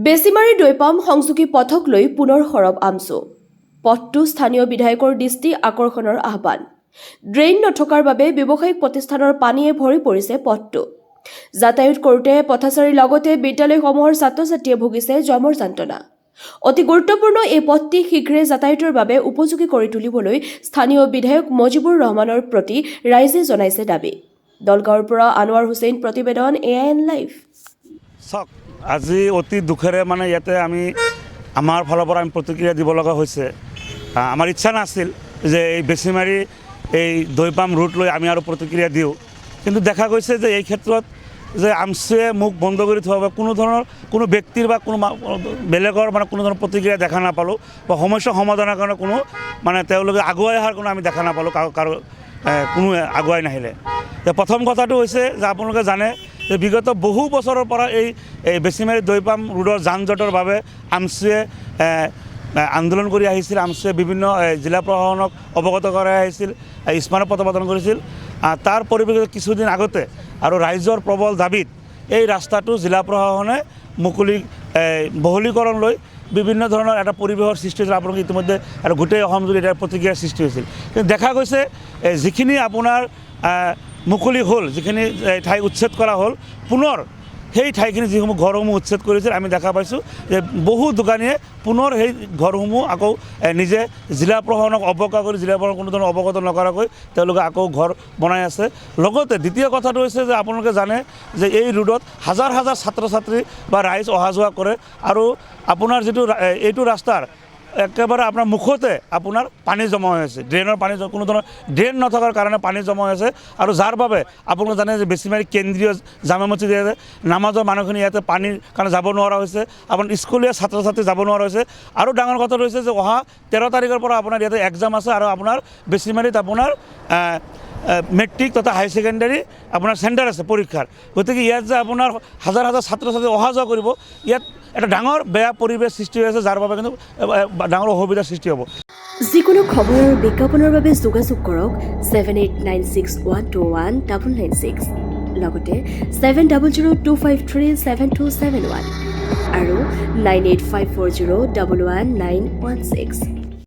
বেছিমাৰী দৈপাম সংযোগী পথক লৈ পুনৰ সৰব আমচু পথটো স্থানীয় বিধায়কৰ দৃষ্টি আকৰ্ষণৰ আহ্বান ড্ৰেইন নথকাৰ বাবে ব্যৱসায়িক প্ৰতিষ্ঠানৰ পানীয়ে ভৰি পৰিছে পথটো যাতায়াত কৰোঁতে পথচাৰীৰ লগতে বিদ্যালয়সমূহৰ ছাত্ৰ-ছাত্ৰীয়ে ভুগিছে জমৰ যন্ত্ৰণা অতি গুৰুত্বপূৰ্ণ এই পথটি শীঘ্ৰে যাতায়াতৰ বাবে উপযোগী কৰি তুলিবলৈ স্থানীয় বিধায়ক মজিবুৰ ৰহমানৰ প্ৰতি ৰাইজে জনাইছে দাবী দলগাঁৱৰ পৰা আনোৱাৰ হুছেইন প্ৰতিবেদন AIN লাইভ আজি অতি দুখেৰে মানে ইয়াতে আমি আমাৰ ফালৰ পৰা আমি প্ৰতিক্ৰিয়া দিব লগা হৈছে আমাৰ ইচ্ছা নাছিল যে এই বেছিমাৰী এই দৈপাম ৰুট লৈ আমি আৰু প্ৰতিক্ৰিয়া দিওঁ কিন্তু দেখা গৈছে যে এই ক্ষেত্ৰত যে আমচুৱে মুখ বন্ধ কৰি থোৱা বা কোনো ধৰণৰ কোনো ব্যক্তিৰ বা কোনো বেলেগৰ মানে কোনো ধৰণৰ প্ৰতিক্ৰিয়া দেখা নাপালোঁ বা সমস্যা সমাধানৰ কাৰণে কোনো মানে তেওঁলোকে আগুৱাই অহাৰ কোনো আমি দেখা নাপালোঁ কাৰো কোনো আগুৱাই নাহিলে প্ৰথম কথাটো হৈছে যে আপোনালোকে জানে যে বিগত বহু বছৰৰ পৰা এই বেছিমাৰী দৈপাম ৰোডৰ যান জঁটৰ বাবে আমচুৱে আন্দোলন কৰি আহিছিল আমচুৱে বিভিন্ন জিলা প্ৰশাসনক অৱগত কৰাই আহিছিল স্মাৰক প্ৰদান কৰিছিল তাৰ পৰিপ্ৰেক্ষিতত কিছুদিন আগতে আৰু ৰাইজৰ প্ৰবল দাবীত এই ৰাস্তাটো জিলা প্ৰশাসনে বহলীকৰণ লৈ বিভিন্ন ধৰণৰ এটা পৰিৱেশৰ সৃষ্টি হৈছিল আপোনালোকে ইতিমধ্যে আৰু গোটেই অসমজুৰি এটা প্ৰতিক্ৰিয়াৰ সৃষ্টি হৈছিল কিন্তু দেখা গৈছে যিখিনি আপোনাৰ মুকলি হ'ল যিখিনি ঠাই উচ্ছেদ কৰা হ'ল পুনৰ সেই ঠাইখিনি যিসমূহ ঘৰসমূহ উচ্ছেদ কৰিছিল আমি দেখা পাইছোঁ যে বহু দোকানীয়ে পুনৰ সেই ঘৰসমূহ আকৌ নিজে জিলা প্ৰশাসনক অৱগত কৰি জিলা প্ৰশাসন কোনো ধৰণৰ অৱগত নকৰাকৈ তেওঁলোকে আকৌ ঘৰ বনাই আছে লগতে দ্বিতীয় কথাটো হৈছে যে আপোনালোকে জানে যে এই ৰোডত হাজাৰ হাজাৰ ছাত্ৰ ছাত্ৰী বা ৰাইজ অহা যোৱা কৰে আৰু আপোনাৰ যিটো এইটো ৰাস্তাৰ একেবাৰে আপোনাৰ মুখতে আপোনাৰ পানী জমা হৈ আছে ড্ৰেইনৰ পানী কোনো ধৰণৰ ড্ৰেইন নথকাৰ কাৰণে পানী জমা হৈ আছে আৰু যাৰ বাবে আপোনালোকে জানে যে বেছিমাৰী কেন্দ্ৰীয় জামে মছজিদ নামাজৰ মানুহখিনি ইয়াতে পানীৰ কাৰণে যাব নোৱাৰা হৈছে আপোনাৰ স্কুলীয়া ছাত্ৰ ছাত্ৰী যাব নোৱাৰা হৈছে আৰু ডাঙৰ কথাটো হৈছে যে অহা 13 তাৰিখৰ পৰা আপোনাৰ ইয়াতে এক্সাম আছে আৰু আপোনাৰ বেছিমাৰীত আপোনাৰ মেট্ৰিক তথা হাই ছেকেণ্ডাৰী আপোনাৰ চেণ্টাৰ আছে পৰীক্ষাৰ গতিকে ইয়াত যে আপোনাৰ হাজাৰ হাজাৰ ছাত্ৰ ছাত্ৰী অহা যোৱা কৰিব ইয়াত এটা ডাঙৰ বেয়া পৰিৱেশ সৃষ্টি হৈ আছে যাৰ বাবে কিন্তু ডাঙৰ অসুবিধাৰ সৃষ্টি হ'ব যিকোনো খবৰ আৰু বিজ্ঞাপনৰ বাবে যোগাযোগ কৰক 7896121996 লগতে 7002537271 আৰু 9854011916